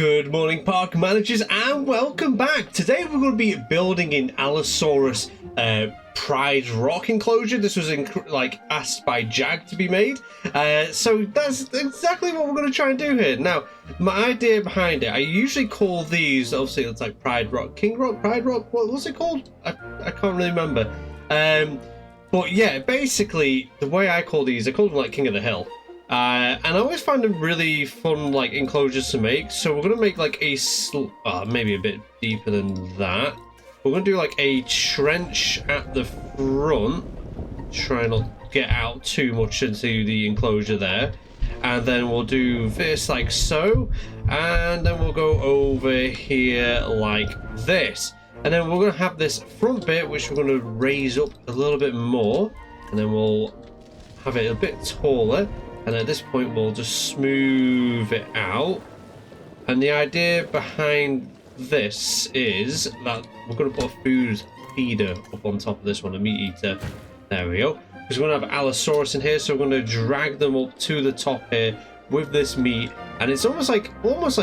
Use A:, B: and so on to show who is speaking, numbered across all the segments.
A: Good morning, park managers, and welcome back. Today we're going to be building an Allosaurus Pride rock enclosure. This was asked by Jag to be made, so that's exactly what we're going to try and do here. Now, my idea behind it, I usually call these, obviously it's like Pride Rock, King Rock, Pride Rock, what's it called? I can't really remember. But yeah, basically the way I call these, I call them like King of the Hill. And I always find them really fun, like, enclosures to make. So we're going to make, like, maybe a bit deeper than that. We're going to do, like, a trench at the front. Try not to get out too much into the enclosure there. And then we'll do this like so. And then we'll go over here like this. And then we're going to have this front bit, which we're going to raise up a little bit more. And then we'll have it a bit taller. And at this point, we'll just smooth it out. And the idea behind this is that we're going to put a food feeder up on top of this one, a meat eater. There we go. Because we're going to have Allosaurus in here, so we're going to drag them up to the top here with this meat. And it's almost like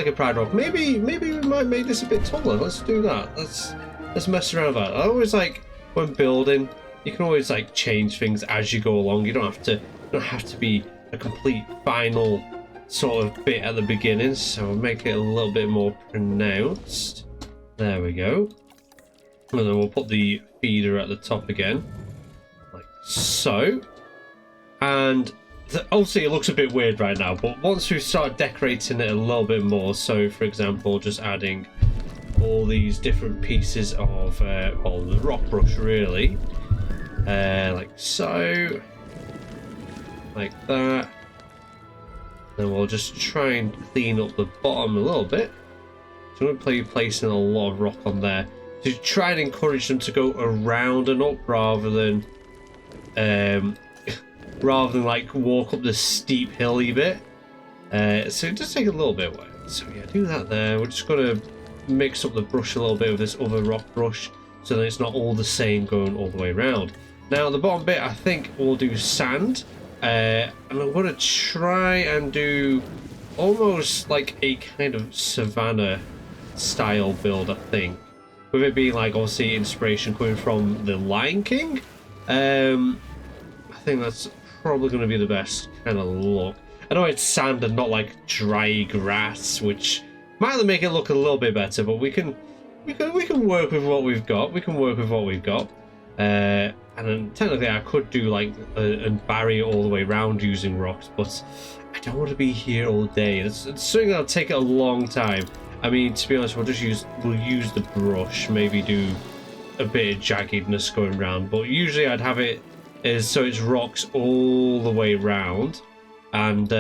A: a Pride Rock. Maybe we might make this a bit taller. Let's do that. Let's mess around with that. I always like when building, you can always like change things as you go along. You don't have to be a complete final sort of bit at the beginning, so we'll make it a little bit more pronounced. There we go. And then we'll put the feeder at the top again, like so. And obviously it looks a bit weird right now, but once we start decorating it a little bit more, so for example just adding all these different pieces of the rock brush really, like so, like that. Then we'll just try and clean up the bottom a little bit. So I'm going to be placing a lot of rock on there to try and encourage them to go around and up rather than like walk up the steep hilly bit. So it does take a little bit of work. So yeah, do that there. We're just going to mix up the brush a little bit with this other rock brush so that it's not all the same going all the way around. Now the bottom bit, I think we'll do sand. And I'm going to try and do almost like a kind of savannah style build, I think. With it being like obviously inspiration coming from the Lion King. I think that's probably going to be the best kind of look. I know it's sand and not like dry grass, which might make it look a little bit better, but we can work with what we've got. And then technically I could do like a barrier all the way around using rocks, but I don't want to be here all day. It's something that'll take a long time. I mean, to be honest, we'll use the brush, maybe do a bit of jaggedness going around, but usually I'd have it as so it's rocks all the way around. And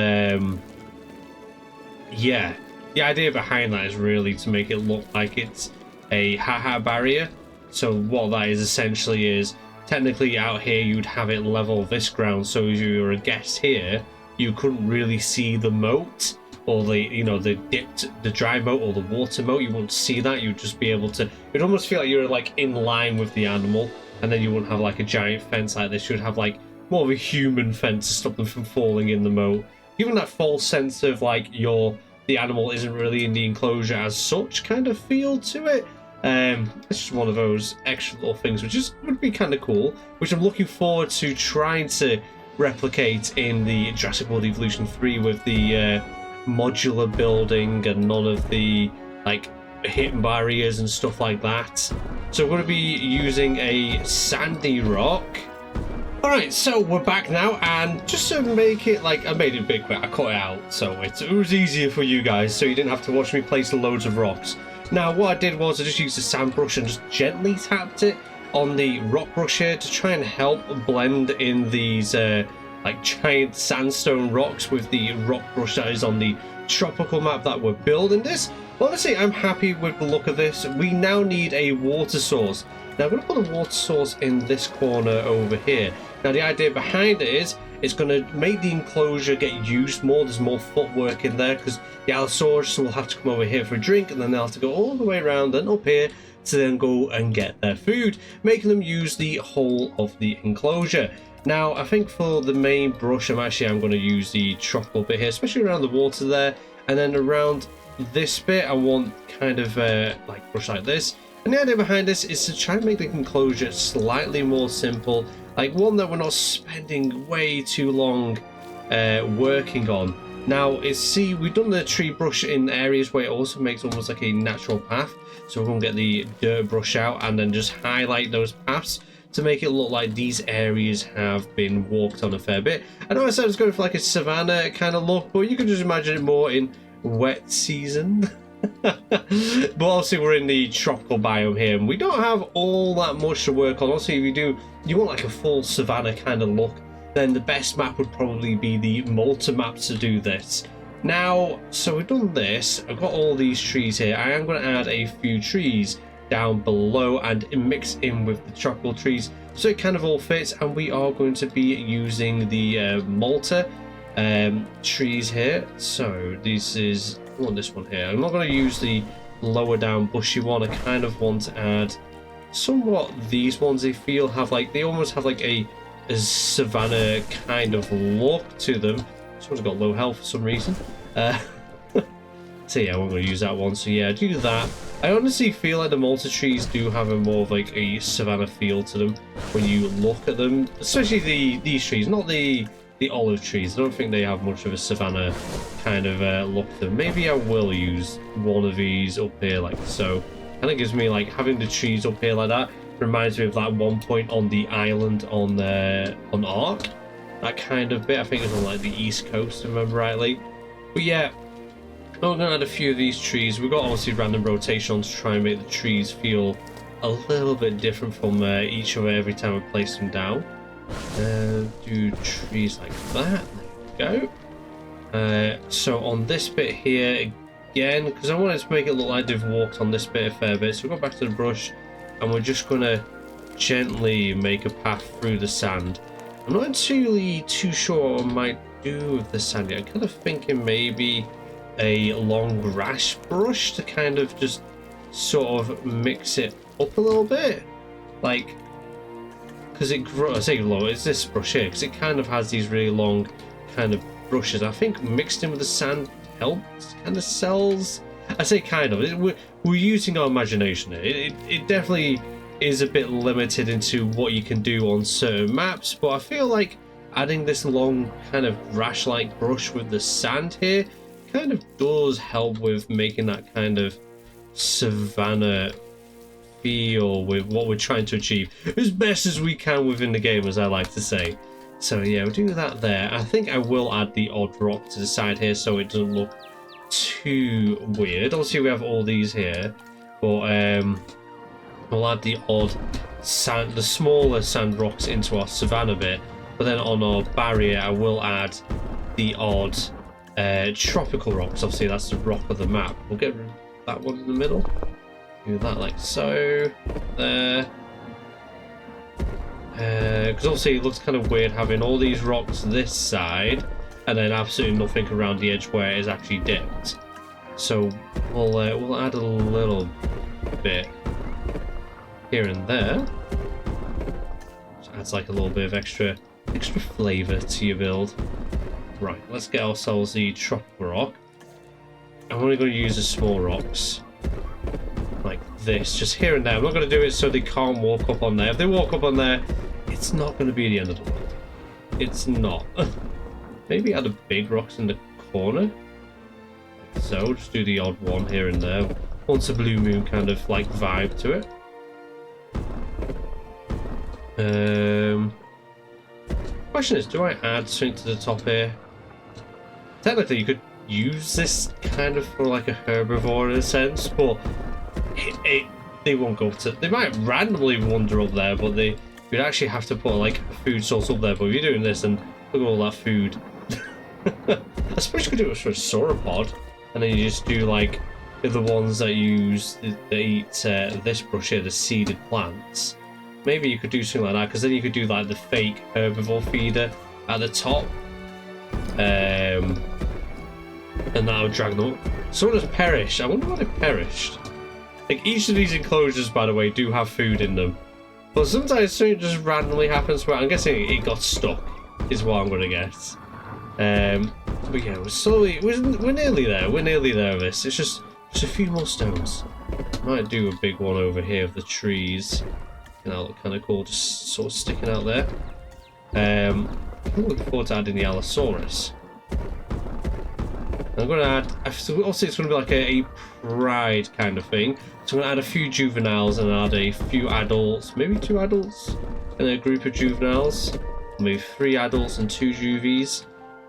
A: yeah, the idea behind that is really to make it look like it's a haha barrier. So what that is essentially is, technically out here you'd have it level this ground, so if you were a guest here you couldn't really see the moat or the dry moat or the water moat. You wouldn't see that. You'd just be able to, it'd almost feel like you're like in line with the animal, and then you wouldn't have like a giant fence like this. You'd have like more of a human fence to stop them from falling in the moat, giving that false sense of like the animal isn't really in the enclosure as such kind of feel to it. It's just one of those extra little things which would be kind of cool, which I'm looking forward to trying to replicate in the Jurassic World Evolution 3 with the modular building and none of the like hit barriers and stuff like that. So we're going to be using a sandy rock. Alright, so we're back now, and just to make it like, I made it a bit quick, I cut it out so it was easier for you guys, so you didn't have to watch me place loads of rocks. Now what I did was I just used a sand brush and just gently tapped it on the rock brush here to try and help blend in these like giant sandstone rocks with the rock brush that is on the tropical map that we're building this. Honestly, I'm happy with the look of this. We now need a water source. Now I'm going to put a water source in this corner over here. Now the idea behind it is it's going to make the enclosure get used more. There's more footwork in there because the Allosaurus will have to come over here for a drink, and then they'll have to go all the way around and up here to then go and get their food, making them use the whole of the enclosure. Now I think for the main brush I'm going to use the tropical bit here, especially around the water there, and then around this bit I want kind of like brush like this. And the idea behind this is to try and make the enclosure slightly more simple, like one that we're not spending way too long working on. Now, we've done the tree brush in areas where it also makes almost like a natural path. So we're going to get the dirt brush out and then just highlight those paths to make it look like these areas have been walked on a fair bit. I know I said I was going for like a savanna kind of look, but you can just imagine it more in wet season. But obviously we're in the tropical biome here and we don't have all that much to work on. Obviously if you want like a full savanna kind of look, then the best map would probably be the Malta map to do this. Now, so we've done this, I've got all these trees here. I am going to add a few trees down below and mix in with the tropical trees so it kind of all fits, and we are going to be using the Malta trees here. So I want this one here. I'm not going to use the lower down bushy one. I kind of want to add somewhat these ones. They almost have like a savanna kind of look to them. Someone's got low health for some reason. So yeah, I'm going to use that one. So yeah, do that. I honestly feel like the Malta trees do have a more of like a savanna feel to them when you look at them, especially these trees, not the olive trees. I don't think they have much of a savanna kind of look to them. Maybe I will use one of these up here like so. And it gives me like having the trees up here like that reminds me of that one point on the island on Ark. That kind of bit. I think it's on like the east coast, if I remember rightly. But yeah, I'm going to add a few of these trees. We've got obviously random rotation on to try and make the trees feel a little bit different from each other every time we place them down. Do trees like that. There we go. So on this bit here again, because I wanted to make it look like they've walked on this bit a fair bit, so we'll go back to the brush and we're just going to gently make a path through the sand. I'm not entirely too sure what I might do with the sand yet. I'm kind of thinking maybe a long grass brush to kind of just sort of mix it up a little bit, like, because it grows. I say low, it's this brush here because it kind of has these really long kind of brushes. I think mixed in with the sand helps kind of cells. I say kind of. We're using our imagination here. It definitely is a bit limited into what you can do on certain maps, but I feel like adding this long kind of grass-like brush with the sand here kind of does help with making that kind of savanna feel with what we're trying to achieve as best as we can within the game, as I like to say. So yeah, we'll do that there. I think I will add the odd rock to the side here so it doesn't look too weird. Obviously we have all these here, but we'll add the odd sand, the smaller sand rocks into our savanna bit, but then on our barrier I will add the odd tropical rocks. Obviously that's the rock of the map. We'll get rid of that one in the middle. Do that like so. There. Because obviously it looks kind of weird having all these rocks this side and then absolutely nothing around the edge where it is actually dipped. So we'll add a little bit here and there. Just adds like a little bit of extra flavour to your build. Right, let's get ourselves the tropical rock. I'm only going to use the small rocks like this, just here and there. I'm not going to do it so they can't walk up on there. If they walk up on there, it's not going to be the end of the world. It's not. Maybe add the big rocks in the corner. So just do the odd one here and there. Wants a blue moon kind of like vibe to it. Question is, do I add something to the top here? Technically you could use this kind of for like a herbivore in a sense, but they won't go to, they might randomly wander up there, but you'd actually have to put like a food source up there. But if you're doing this, and look at all that food. I suppose you could do it for a sauropod, and then you just do like the ones that eat this brush here, the seeded plants. Maybe you could do something like that, because then you could do like the fake herbivore feeder at the top, and that would drag them up. Someone has perished. I wonder why they perished. Like each of these enclosures, by the way, do have food in them, but sometimes something just randomly happens where I'm guessing it got stuck, is what I'm going to guess. But yeah, we're nearly there. We're nearly there with this. It's just a few more stones. Might do a big one over here of the trees. And that'll look kind of cool, just sort of sticking out there. I'm looking forward to adding the Allosaurus. I'm going to add, obviously it's going to be like a pride kind of thing. So I'm going to add a few juveniles and add a few adults, maybe 2 adults, and a group of juveniles. Maybe 3 adults and 2 juvies.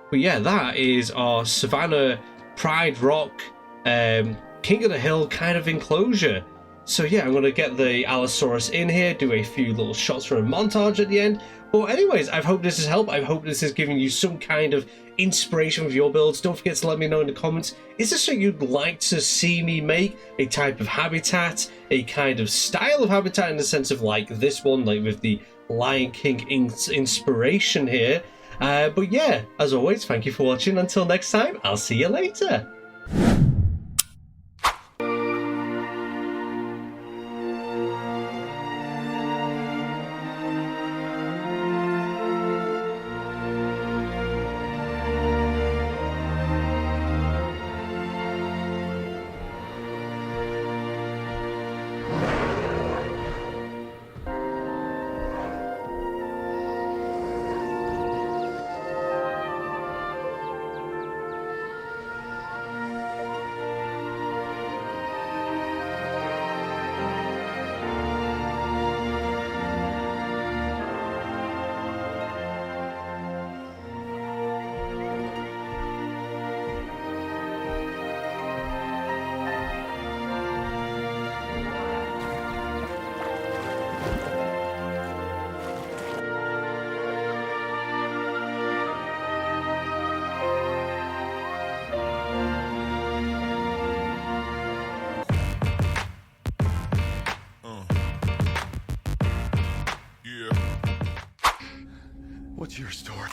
A: But yeah, that is our Savannah Pride Rock King of the Hill kind of enclosure. So yeah, I'm going to get the Allosaurus in here, do a few little shots from a montage at the end. But anyways, I hope this has helped. I hope this is giving you some kind of inspiration with your builds. Don't forget to let me know in the comments, is this something you'd like to see me make? A type of habitat, a kind of style of habitat in the sense of like this one, like with the Lion King inspiration here. But yeah, as always, thank you for watching. Until next time, I'll see you later.
B: What's your story?